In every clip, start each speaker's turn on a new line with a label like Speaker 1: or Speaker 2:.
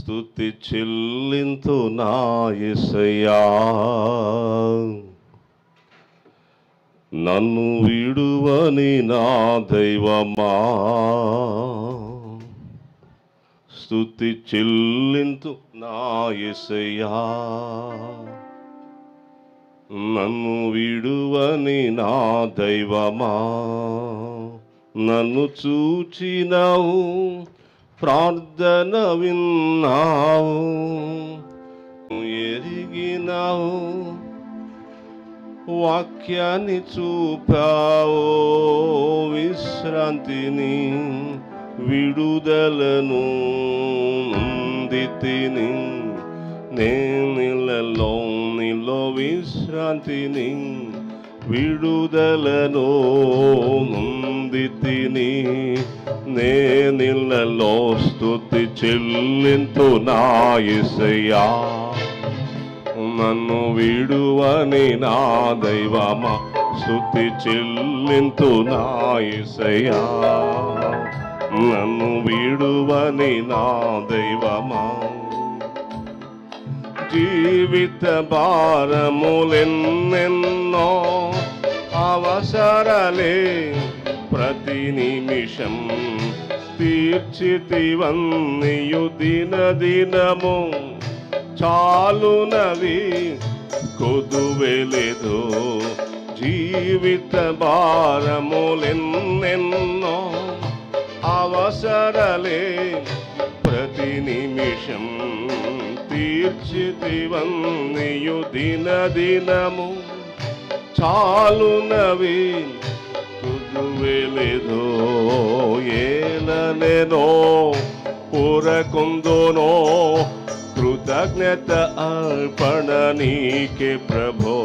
Speaker 1: స్తుతి చెల్లింతు నా యేసయ్యా, నన్ను విడువని నా దైవమా. స్తుతి చెల్లింతు నా యేసయ్యా, నన్ను విడువని నా దైవమా. నన్ను చూచినావు, ప్రార్థన విన్నావు, ఎరిగినావు, వాక్యాన్ని చూపావు, విశ్రాంతిని విడుదలను నొందితిని. నేనిలలో నీలో విశ్రాంతిని విడుదలను నొందితిని. నేనిలలో స్తుతి చెల్లింతు నా యేసయ్యా, నన్ను విడువని నా దైవమా. స్తుతి చెల్లింతు నా యేసయ్యా, నన్ను విడువని నా దైవమా. జీవిత భారములెన్నెన్నో అవసరాలే ప్రతి నిమిషం తీర్చితివన్నీయు దినదినము. చాలునవి కొదువెలేదు. జీవిత భారములెన్నెన్నో అవసరాలే ప్రతి నిమిషం తీర్చితివన్నీయు దినదినము. చాలునవి కొదువెలేదు. ఏలనెనో ఊరకుందునో కృతజ్ఞత అర్పణ నీకే ప్రభో.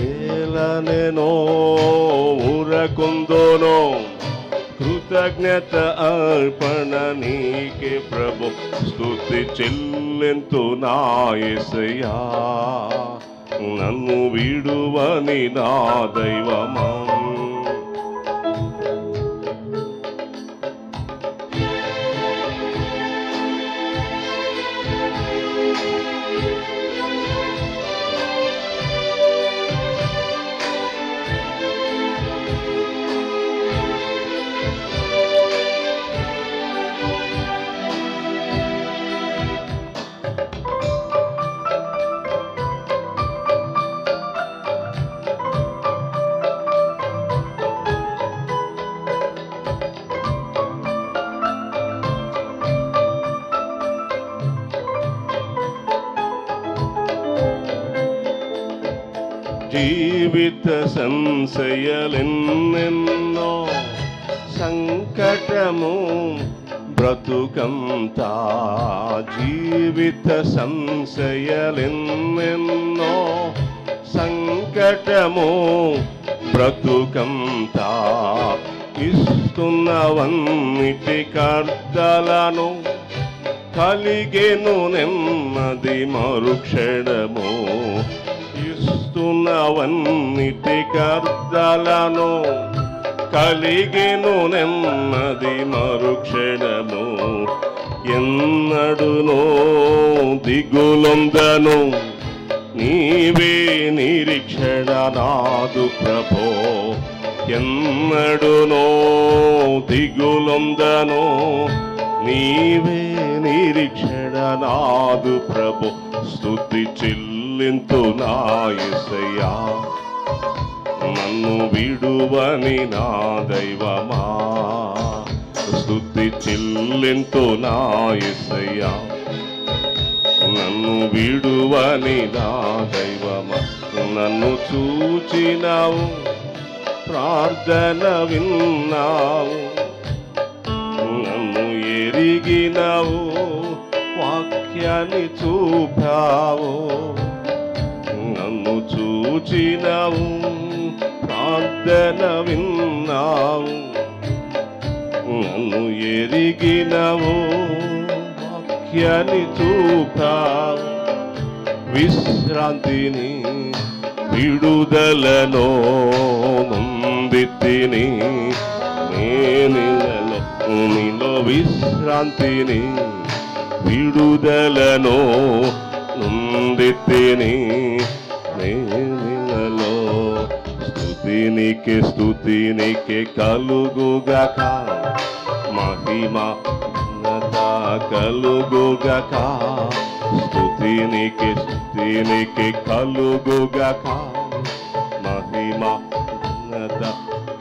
Speaker 1: ఏలనెనో ఊరకుందునో కృతజ్ఞత అర్పణ నీకే ప్రభు. స్తుతి చెల్లింతు నా యేసయ్యా, నన్ను విడువని నా దైవమా. జీవిత సంశయాలెన్నెన్నో సంకటము బ్రతుకంతా. జీవిత సంశయాలెన్నెన్నో సంకటము బ్రతుకంతా. ఇస్తున్నవన్నిటికర్దాలను కలిగెను నెమ్మది మరుక్షణము. ఇస్తున్నవన్నిటికర్దాలను కలిగెను నెమ్మది మరుక్షణము. ఎన్నడునో దిగులొందను, నీవే నిరీక్షణ నాదు ప్రభో. ఎన్నడునో దిగులొందను, నీవే నిరీక్షణ నాదు ప్రభో. స్తుతి చెల్లింతు నా యేసయ్యా, నన్ను విడువని నా దైవమా. స్తుతి చెల్లింతు నా యేసయ్యా, నన్ను విడువని నా దైవమా. నన్ను చూచినావు, ప్రార్థన విన్నావు, నన్ను ఎరిగినావు, వాక్యాన్ని చూపావు. నన్ను చూచినావు, ప్రార్థన విన్నావు, నన్ను ఎరిగినావు, వాక్యాన్ని చూపావు. విశ్రాంతిని విడుదలను నొందితిని. నేనిలలో నీలో విశ్రాంతిని విడుదలను నొందితిని నేనిలలో. స్తుతినికే కలుగుగాక, మహిమ ఘనత కలుగుగాక. స్తుతినికే కలుగుగాక, మహిమ ఘనత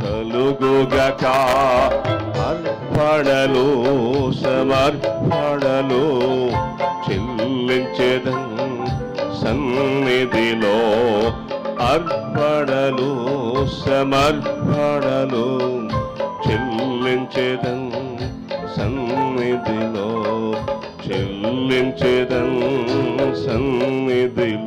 Speaker 1: కలుగుగాక. అర్పణలు సమర్పణలు చెల్లించెదను సన్నిధిలో. అర్పణలు సమర్పణలు చెల్లించెదను సన్నిధిలో. చెల్లించెదను సన్నిధిలో.